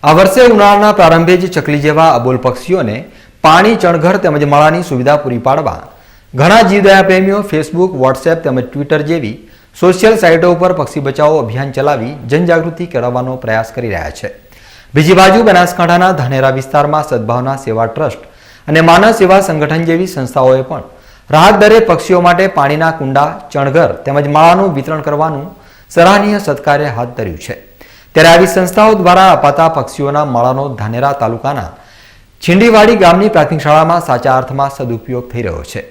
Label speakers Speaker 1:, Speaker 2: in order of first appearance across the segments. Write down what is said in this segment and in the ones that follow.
Speaker 1: આ વર્ષે ઉનાળાના પ્રારંભે જ ચકલી જેવા અબોલ પક્ષીઓને પાણી, ચણઘર તેમજ માળાની સુવિધા પૂરી પાડવા ઘણા જીવદયા પ્રેમીઓ ફેસબુક, વોટ્સએપ તેમજ ટ્વિટર જેવી સોશિયલ સાઇટો ઉપર પક્ષી બચાવો અભિયાન ચલાવી જનજાગૃતિ કેળવવાનો પ્રયાસ કરી રહ્યા છે। બીજી બાજુ બનાસકાંઠાના ધાનેરા વિસ્તારમાં સદભાવના સેવા ટ્રસ્ટ અને માનવ સેવા સંગઠન જેવી સંસ્થાઓએ પણ રાહત દરે પક્ષીઓ માટે પાણીના કુંડા, ચણઘર તેમજ માળાનું વિતરણ કરવાનું સરાહનીય સત્કાર્ય હાથ ધર્યું છે। ત્યારે આવી સંસ્થાઓ દ્વારા અપાતા પક્ષીઓના માળાનો ધાનેરા તાલુકાના છીંડીવાડી ગામની પ્રાથમિક શાળામાં સાચા અર્થમાં સદુપયોગ થઈ રહ્યો છે।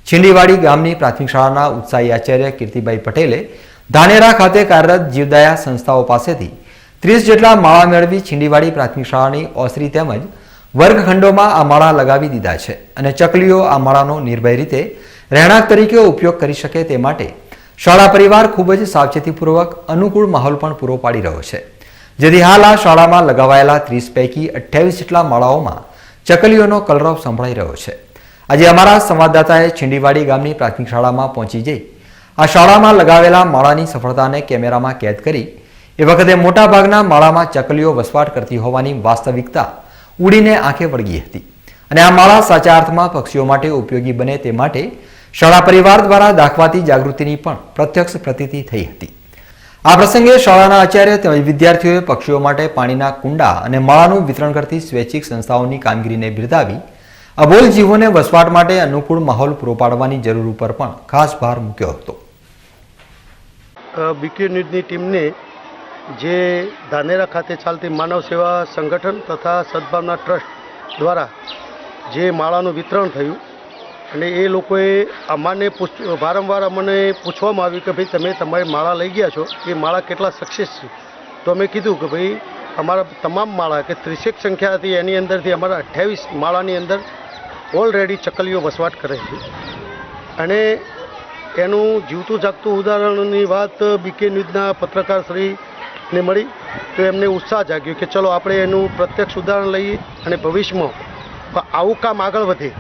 Speaker 1: છીંડીવાડી ગામની પ્રાથમિક શાળાના ઉત્સાહી આચાર્ય કીર્તિભાઈ પટેલે ધાનેરા ખાતે કાર્યરત જીવદયા સંસ્થાઓ પાસેથી 30 જેટલા માળા મેળવી છીંડીવાડી પ્રાથમિક શાળાની ઓસરી તેમજ વર્ગખંડોમાં આ માળા લગાવી દીધા છે અને ચકલીઓ આ માળાનો નિર્ભય રીતે રહેણાંક તરીકે ઉપયોગ કરી શકે તે માટે શાળા પરિવાર ખૂબ જ સાવચેતીપૂર્વક અનુકૂળ માહોલ પણ પૂરો પાડી રહ્યો છે, જેથી હાલ આ શાળામાં લગાવાયેલા 30 પૈકી 28 જેટલા માળાઓમાં ચકલીઓનો કલરવ સંભળાઈ રહ્યો છે। આજે અમારા સંવાદદાતાએ છીંડીવાડી ગામની પ્રાથમિક શાળામાં પહોંચી જઈ આ શાળામાં લગાવેલા માળાની સફળતાને કેમેરામાં કેદ કરી એ વખતે મોટાભાગના માળામાં ચકલીઓ વસવાટ કરતી હોવાની વાસ્તવિકતા ઉડીને આંખે વળગી હતી અને આ માળા સાચા અર્થમાં પક્ષીઓ માટે ઉપયોગી બને તે માટે શાળા પરિવાર દ્વારા દાખવાતી જાગૃતિની પણ પ્રત્યક્ષ પ્રતીતિ થઈ હતી। આ પ્રસંગે શાળાના આચાર્ય તેમજ વિદ્યાર્થીઓએ પક્ષીઓ માટે પાણીના કુંડા અને માળાનું વિતરણ કરતી સ્વૈચ્છિક સંસ્થાઓની કામગીરીને બિરદાવી અબોલ જીવોને વસવાટ માટે અનુકૂળ માહોલ પૂરો પાડવાની જરૂર ઉપર પણ ખાસ ભાર મૂક્યો હતો।
Speaker 2: બીકે ન્યૂઝની ટીમને જે ધાનેરા ખાતે ચાલતી માનવ સેવા સંગઠન તથા સદભાવના ટ્રસ્ટ દ્વારા જે માળાનું વિતરણ થયું અને એ લોકોએ અમને વારંવાર અમને પૂછવામાં આવ્યું કે ભાઈ તમે તમારી માળા લઈ ગયા છો, એ માળા કેટલા સક્સેસ છે? તો અમે કીધું કે ભાઈ અમારા તમામ માળા કે 30 સંખ્યા હતી એની અંદરથી અમારા 28 માળાની અંદર ઓલરેડી ચકલીઓ વસવાટ કરે છે અને એનું જીવતું જાગતું ઉદાહરણની વાત બીકે ન્યૂઝના પત્રકાર શ્રીને મળી તો એમને ઉત્સાહ જાગ્યો કે ચલો આપણે એનું પ્રત્યક્ષ ઉદાહરણ લઈએ અને ભવિષ્યમાં આવું કામ આગળ વધે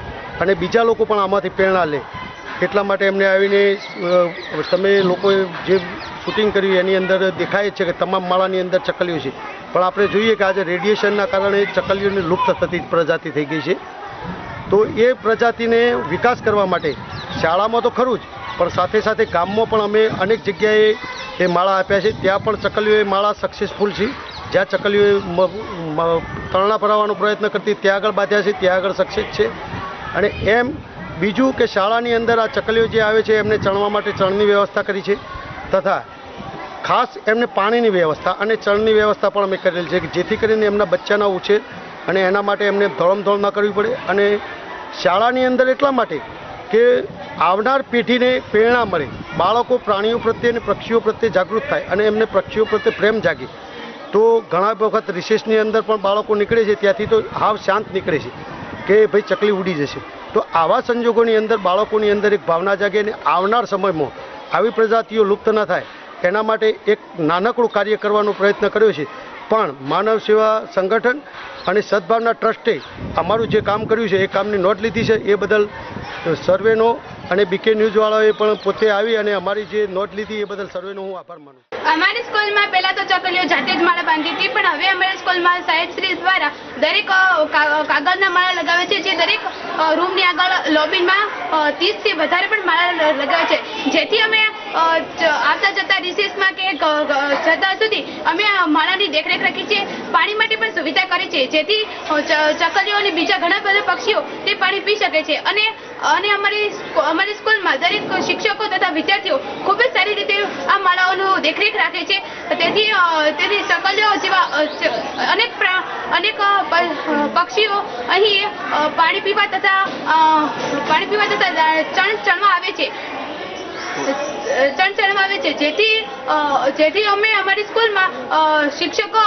Speaker 2: અને બીજા લોકો પણ આમાંથી પ્રેરણા લે, એટલા માટે એમને આવીને તમે લોકોએ જે શૂટિંગ કર્યું એની અંદર દેખાય છે કે તમામ માળાની અંદર ચકલીઓ છે, પણ આપણે જોઈએ કે આજે રેડિયેશનના કારણે ચકલીઓની લુપ્ત થતી પ્રજાતિ થઈ ગઈ છે। તો એ પ્રજાતિને વિકાસ કરવા માટે શાળામાં તો ખરું જ, પણ સાથે સાથે ગામમાં પણ અમે અનેક જગ્યાએ એ માળા આપ્યા છે, ત્યાં પણ ચકલીઓએ માળા સક્સેસફુલ છે। જ્યાં ચકલીઓએ તરણા ભરાવવાનો પ્રયત્ન કરતી ત્યાં આગળ બાંધ્યા છે, ત્યાં આગળ સક્સેસ છે। અને એમ બીજું કે શાળાની અંદર આ ચકલીઓ જે આવે છે એમને ચણવા માટે ચણની વ્યવસ્થા કરી છે તથા ખાસ એમને પાણીની વ્યવસ્થા અને ચણની વ્યવસ્થા પણ અમે કરેલી છે કે જેથી કરીને એમના બચ્ચાના ઉછેર અને એના માટે એમને ધોળમધોળ ન કરવી પડે અને શાળાની અંદર એટલા માટે કે આવનાર પેઢીને પ્રેરણા મળે, બાળકો પ્રાણીઓ પ્રત્યે અને પક્ષીઓ પ્રત્યે જાગૃત થાય અને એમને પક્ષીઓ પ્રત્યે પ્રેમ જાગે। તો ઘણા વખત રિસેસની અંદર પણ બાળકો નીકળે છે ત્યાંથી તો હાવ શાંત નીકળે છે કે ભાઈ ચકલી ઉડી જશે। તો આવા સંજોગોની અંદર બાળકોની અંદર એક ભાવના જાગે અને આવનાર સમયમાં આવી પ્રજાતિઓ લુપ્ત ન થાય એના માટે એક નાનકડું કાર્ય કરવાનો પ્રયત્ન કર્યો છે। પણ માનવ સેવા સંગઠન અને સદભાવના ટ્રસ્ટે અમારું જે કામ કર્યું છે એ કામની નોંધ લીધી છે, એ બદલ સર્વેનો અને બીકે ન્યૂઝવાળાએ પણ પોતે આવી અને અમારી જે નોંધ લીધી એ બદલ સર્વેનો હું આભાર માનું છું।
Speaker 3: અમારી સ્કૂલમાં પહેલાં તો ચકલીઓ જાતે જ માળા બાંધી હતી, પણ હવે અમારી સ્કૂલમાં સાહેબશ્રી દ્વારા દરેક કાગળના માળા લગાવે છે, જે દરેક રૂમની આગળ લોબીમાં 30 થી વધારે પણ માળા લગાવે છે, જેથી અમે આવતા જતા રિસેસમાં કે જતા સુધી અમે માળાની દેખરેખ રાખી છે। પાણી માટે પણ સુવિધા કરી છે, જેથી ચકલીઓ અને બીજા ઘણા બધા પક્ષીઓ તે પાણી પી શકે છે અને અમારી સ્કૂલમાં દરેક શિક્ષકો તથા વિદ્યાર્થીઓ ખૂબ જ સારી રીતે આ માળાઓનું દેખરેખ રાખે છે। તેથી ચકલીઓ જેવા અનેક પક્ષીઓ અહીં પાણી પીવા તથા ચણવા આવે છે, જેથી અમે અમારી સ્કૂલમાં શિક્ષકો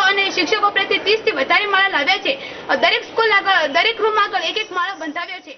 Speaker 3: પ્રત્યે 30 થી વધારે માળા લાવ્યા છે। દરેક સ્કૂલ આગળ દરેક રૂમ આગળ એક માળો બંધાવ્યો છે।